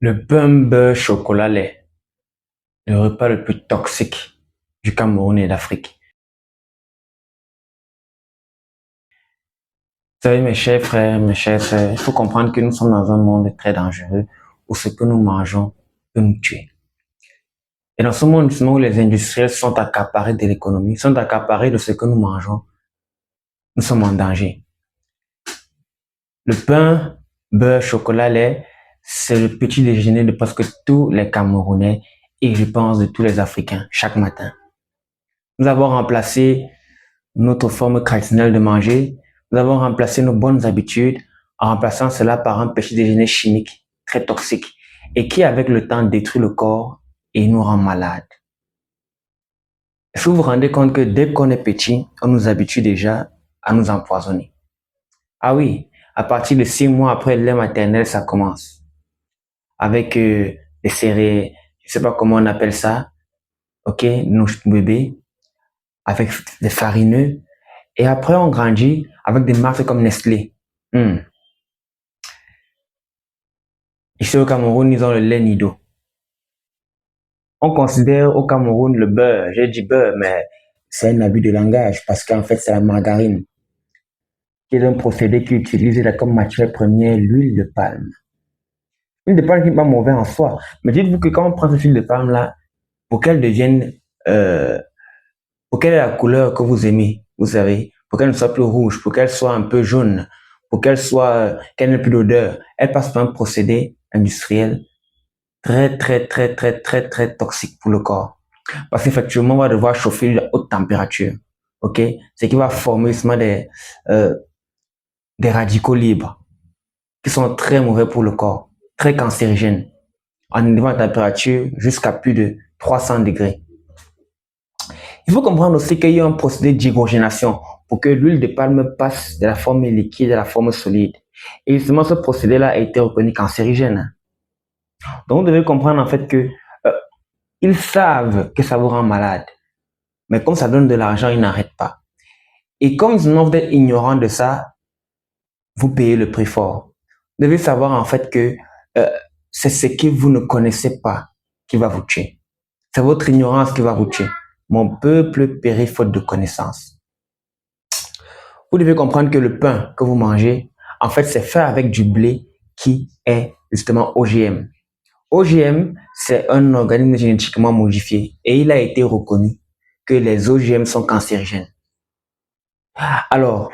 Le pain beurre chocolat lait, le repas le plus toxique du Cameroun et d'Afrique. Vous savez, mes chers frères, mes chères sœurs, il faut comprendre que nous sommes dans un monde très dangereux où ce que nous mangeons peut nous tuer. Et dans ce monde justement où les industriels sont accaparés de l'économie, sont accaparés de ce que nous mangeons, nous sommes en danger. Le pain, beurre, chocolat, lait, c'est le petit déjeuner de presque tous les Camerounais et je pense de tous les Africains chaque matin. Nous avons remplacé notre forme traditionnelle de manger, nous avons remplacé nos bonnes habitudes en remplaçant cela par un petit déjeuner chimique très toxique et qui, avec le temps, détruit le corps et nous rend malades. Est-ce que vous vous rendez compte que dès qu'on est petit, on nous habitue déjà à nous empoisonner? Ah oui, à partir de 6 mois après le lait maternel, ça commence. Avec des céréales, je sais pas comment on appelle ça, ok, nos bébés, avec des farineux. Et après, on grandit avec des marques comme Nestlé. Hmm. Ici au Cameroun, ils ont le lait Nido. On considère au Cameroun le beurre, j'ai dit beurre, mais c'est un abus de langage parce qu'en fait, c'est la margarine, qui est un procédé qui utilise comme matière première l'huile de palme. L'huile de palme qui n'est pas mauvais en soi, mais dites-vous que quand on prend cette huile de palme-là, pour qu'elle devienne, euh, pour qu'elle ait la couleur que vous aimez, vous savez, pour qu'elle ne soit plus rouge, pour qu'elle soit un peu jaune, pour qu'elle n'ait plus d'odeur, elle passe par un procédé industriel très toxique pour le corps. Parce qu'effectivement, on va devoir chauffer à haute température. OK? Ce qui va former justement des radicaux libres qui sont très mauvais pour le corps, très cancérigènes, en élevant la température jusqu'à plus de 300 degrés. Il faut comprendre aussi qu'il y a un procédé d'hydrogénation pour que l'huile de palme passe de la forme liquide à la forme solide. Et justement, ce procédé-là a été reconnu cancérigène. Donc, vous devez comprendre en fait que euh, ils savent que ça vous rend malade. Mais comme ça donne de l'argent, ils n'arrêtent pas. Et comme ils ont d'être ignorants de ça, vous payez le prix fort. Vous devez savoir en fait que euh, c'est ce que vous ne connaissez pas qui va vous tuer. C'est votre ignorance qui va vous tuer. Mon peuple périt faute de connaissance. Vous devez comprendre que le pain que vous mangez, en fait, c'est fait avec du blé qui est justement OGM. OGM, c'est un organisme génétiquement modifié et il a été reconnu que les OGM sont cancérigènes. Alors,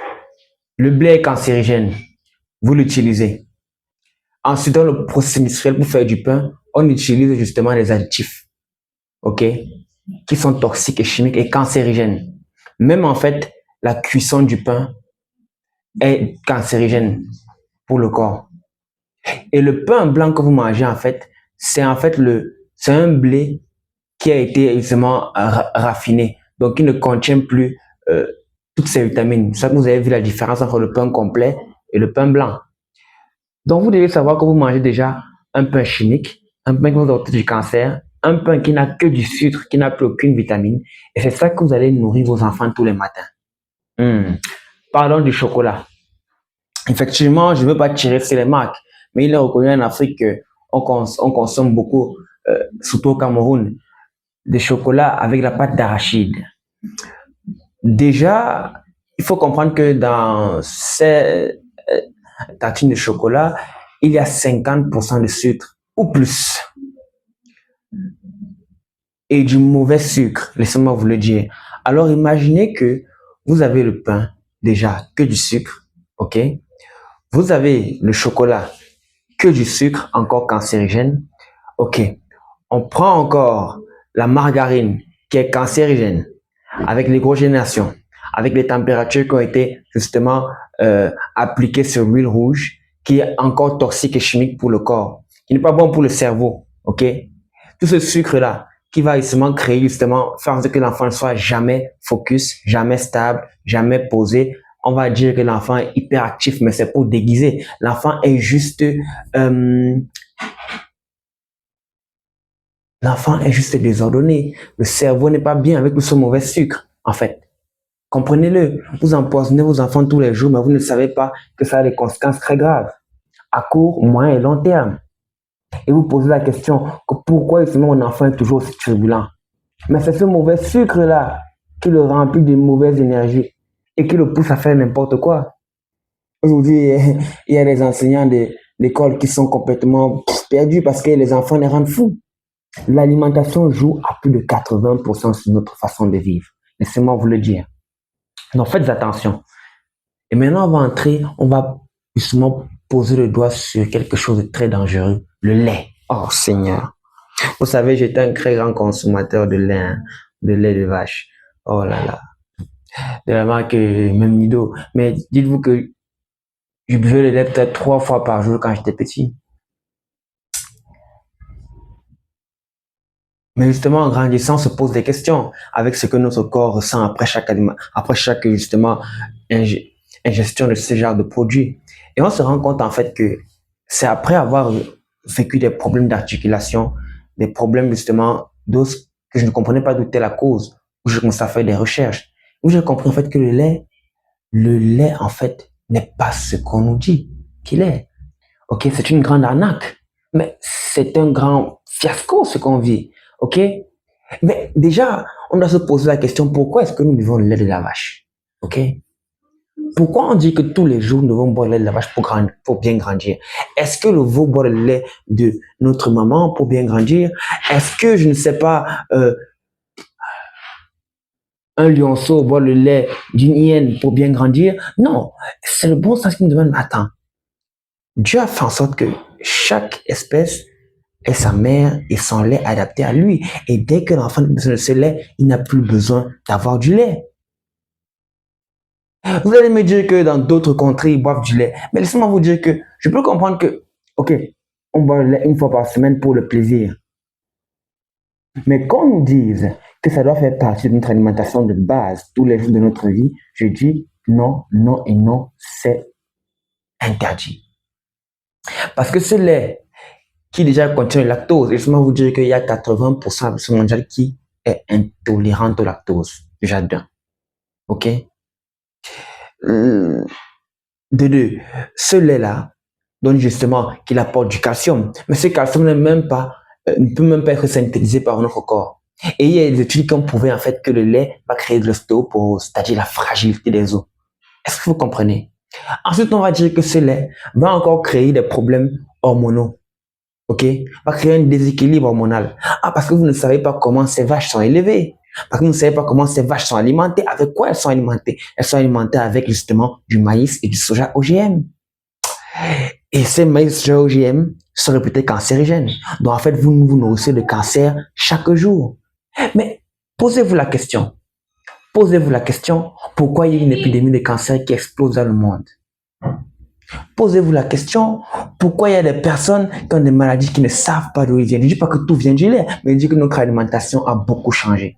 le blé est cancérigène, vous l'utilisez. Ensuite, dans le processus industriel pour faire du pain, on utilise justement les additifs, ok, qui sont toxiques et chimiques et cancérigènes. Même en fait, la cuisson du pain est cancérigène pour le corps. Et le pain blanc que vous mangez, en fait, c'est un blé qui a été justement raffiné, donc qui ne contient plus euh, toutes ces vitamines. Ça, vous avez vu la différence entre le pain complet et le pain blanc. Donc, vous devez savoir que vous mangez déjà un pain chimique, un pain qui vous apporte du cancer, un pain qui n'a que du sucre, qui n'a plus aucune vitamine. Et c'est ça que vous allez nourrir vos enfants tous les matins. Parlons du chocolat. Effectivement, je ne veux pas tirer sur les marques, mais il est reconnu en Afrique qu'on consomme beaucoup, surtout au Cameroun, des chocolats avec la pâte d'arachide. Déjà, il faut comprendre que dans ces tartines de chocolat, il y a 50% de sucre ou plus. Et du mauvais sucre, laissez-moi vous le dire. Alors imaginez que vous avez le pain, déjà, que du sucre, ok? Vous avez le chocolat, que du sucre, encore cancérigène, ok? On prend encore la margarine, qui est cancérigène, avec l'hydrogénation, avec les températures qui ont été justement appliquées sur l'huile rouge, qui est encore toxique et chimique pour le corps, qui n'est pas bon pour le cerveau, ok? Tout ce sucre-là, qui va justement créer justement, faire en sorte que l'enfant ne soit jamais focus, jamais stable, jamais posé. On va dire que l'enfant est hyperactif, mais c'est pour déguiser. L'enfant est juste, l'enfant est juste désordonné. Le cerveau n'est pas bien avec tout ce mauvais sucre, en fait. Comprenez-le. Vous empoisonnez vos enfants tous les jours, mais vous ne savez pas que ça a des conséquences très graves, à court, moyen et long terme. Et vous posez la question que pourquoi justement mon enfant est toujours aussi turbulent. Mais c'est ce mauvais sucre-là qui le remplit de mauvaise énergie et qui le pousse à faire n'importe quoi. Aujourd'hui, il y a des enseignants de l'école qui sont complètement perdus parce que les enfants les rendent fous. L'alimentation joue à plus de 80% sur notre façon de vivre. Laissez-moi vous le dire. Donc faites attention. Et maintenant, on va justement poser le doigt sur quelque chose de très dangereux, le lait. Oh Seigneur. Vous savez, j'étais un très grand consommateur de lait, hein, de lait de vache. Oh là là. De la marque même Nido. Mais dites-vous que je buvais le lait peut-être 3 fois par jour quand j'étais petit. Mais justement, en grandissant, on se pose des questions avec ce que notre corps ressent après chaque aliment, après chaque justement ingestion de ce genre de produits. Et on se rend compte en fait que c'est après avoir vécu des problèmes d'articulation, des problèmes justement d'os que je ne comprenais pas d'où était la cause, où je commençais à faire des recherches, où j'ai compris en fait que le lait en fait n'est pas ce qu'on nous dit qu'il est. Ok, c'est une grande arnaque, mais c'est un grand fiasco ce qu'on vit. Ok, mais déjà, on doit se poser la question pourquoi est-ce que nous buvons le lait de la vache? Ok, pourquoi on dit que tous les jours nous devons boire le lait de la vache pour bien grandir? Est-ce que le veau boit le lait de notre maman pour bien grandir? Est-ce que, je ne sais pas, un lionceau boit le lait d'une hyène pour bien grandir? Non, c'est le bon sens qui nous demande, attends, Dieu a fait en sorte que chaque espèce ait sa mère et son lait adapté à lui. Et dès que l'enfant a besoin de ce lait, il n'a plus besoin d'avoir du lait. Vous allez me dire que dans d'autres contrées, ils boivent du lait. Mais laissez-moi vous dire que je peux comprendre que, ok, on boit le lait 1 fois par semaine pour le plaisir. Mais qu'on nous dise que ça doit faire partie de notre alimentation de base tous les jours de notre vie, je dis non, non et non, c'est interdit. Parce que ce lait qui déjà contient le lactose, laissez-moi vous dire qu'il y a 80% de la population mondiale qui est intolérante au lactose. Déjà d'un. Ok? De deux, ce lait-là donne justement qu'il apporte du calcium. Mais ce calcium ne peut même pas être synthétisé par notre corps. Et il y a des études qui ont prouvé en fait que le lait va créer de l'ostéoporose, c'est-à-dire la fragilité des os. Est-ce que vous comprenez? Ensuite, on va dire que ce lait va encore créer des problèmes hormonaux. Ok? Va créer un déséquilibre hormonal. Ah, parce que vous ne savez pas comment ces vaches sont élevées. Parce que vous ne savez pas comment ces vaches sont alimentées. Avec quoi elles sont alimentées? Elles sont alimentées avec justement du maïs et du soja OGM. Et ces maïs et soja OGM sont réputés cancérigènes. Donc en fait, vous nourrissez de cancer chaque jour. Mais posez-vous la question. Posez-vous la question, pourquoi il y a une épidémie de cancer qui explose dans le monde? Posez-vous la question, pourquoi il y a des personnes qui ont des maladies qui ne savent pas d'où ils viennent? Je ne dis pas que tout vient du lait, mais je dis que notre alimentation a beaucoup changé.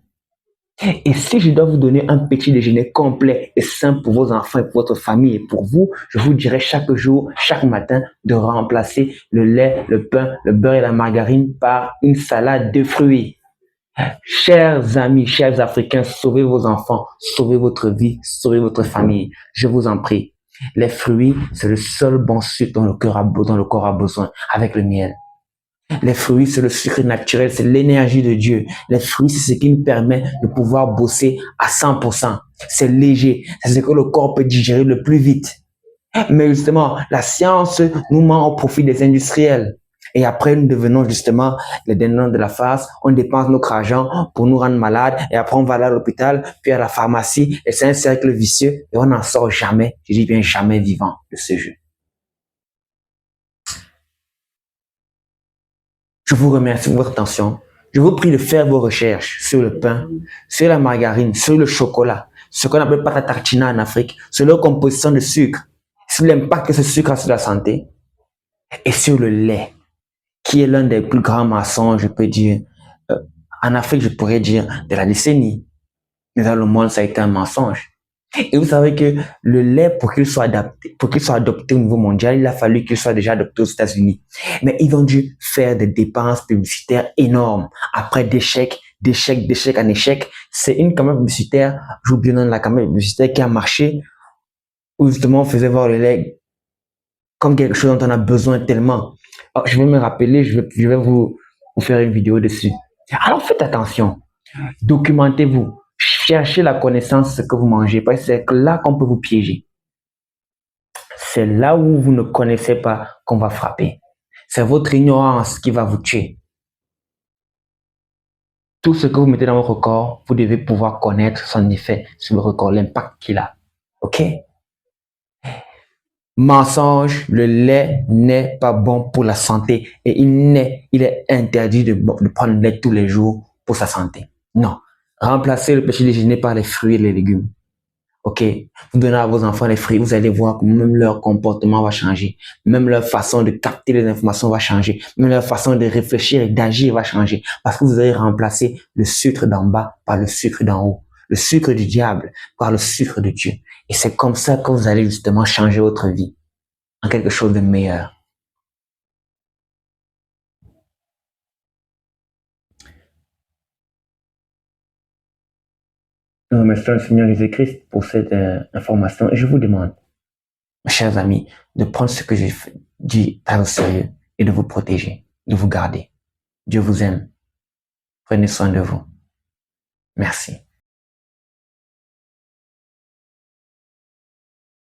Et si je dois vous donner un petit déjeuner complet et simple pour vos enfants et pour votre famille et pour vous, je vous dirais chaque jour, chaque matin, de remplacer le lait, le pain, le beurre et la margarine par une salade de fruits. Chers amis, chers Africains, sauvez vos enfants, sauvez votre vie, sauvez votre famille. Je vous en prie. Les fruits, c'est le seul bon sucre dont le corps a besoin, avec le miel. Les fruits, c'est le sucre naturel, c'est l'énergie de Dieu. Les fruits, c'est ce qui nous permet de pouvoir bosser à 100%. C'est léger, c'est ce que le corps peut digérer le plus vite. Mais justement, la science nous ment au profit des industriels. Et après, nous devenons justement les derniers de la face. On dépense notre argent pour nous rendre malades. Et après, on va aller à l'hôpital, puis à la pharmacie. Et c'est un cercle vicieux. Et on n'en sort jamais, je dis bien jamais vivant de ce jeu. Je vous remercie pour votre attention. Je vous prie de faire vos recherches sur le pain, sur la margarine, sur le chocolat, ce qu'on appelle pâte à tartiner en Afrique, sur leur composition de sucre, sur l'impact que ce sucre a sur la santé, et sur le lait, qui est l'un des plus grands mensonges, je peux dire, en Afrique, je pourrais dire, de la décennie. Mais dans le monde, ça a été un mensonge. Et vous savez que le lait, pour qu'il soit adopté au niveau mondial, il a fallu qu'il soit déjà adopté aux États-Unis. Mais ils ont dû faire des dépenses publicitaires énormes. Après d'échec en échec. C'est une campagne publicitaire, j'oublie le nom de la campagne publicitaire qui a marché, où justement on faisait voir le lait comme quelque chose dont on a besoin tellement. je vais me rappeler, je vais vous faire une vidéo dessus. Alors faites attention, documentez-vous, cherchez la connaissance de ce que vous mangez, parce que c'est là qu'on peut vous piéger. C'est là où vous ne connaissez pas qu'on va frapper. C'est votre ignorance qui va vous tuer. Tout ce que vous mettez dans votre corps, vous devez pouvoir connaître son effet sur votre corps, l'impact qu'il a. OK? Mensonge, le lait n'est pas bon pour la santé et il est interdit de prendre le lait tous les jours pour sa santé. Non. Remplacez le petit déjeuner par les fruits et les légumes. OK? Vous donnez à vos enfants les fruits, vous allez voir que même leur comportement va changer. Même leur façon de capter les informations va changer. Même leur façon de réfléchir et d'agir va changer. Parce que vous allez remplacer le sucre d'en bas par le sucre d'en haut. Le sucre du diable par le sucre de Dieu. Et c'est comme ça que vous allez justement changer votre vie en quelque chose de meilleur. Nous remercions le Seigneur Jésus-Christ pour cette information et je vous demande, mes chers amis, de prendre ce que j'ai dit à au sérieux et de vous protéger, de vous garder. Dieu vous aime. Prenez soin de vous. Merci.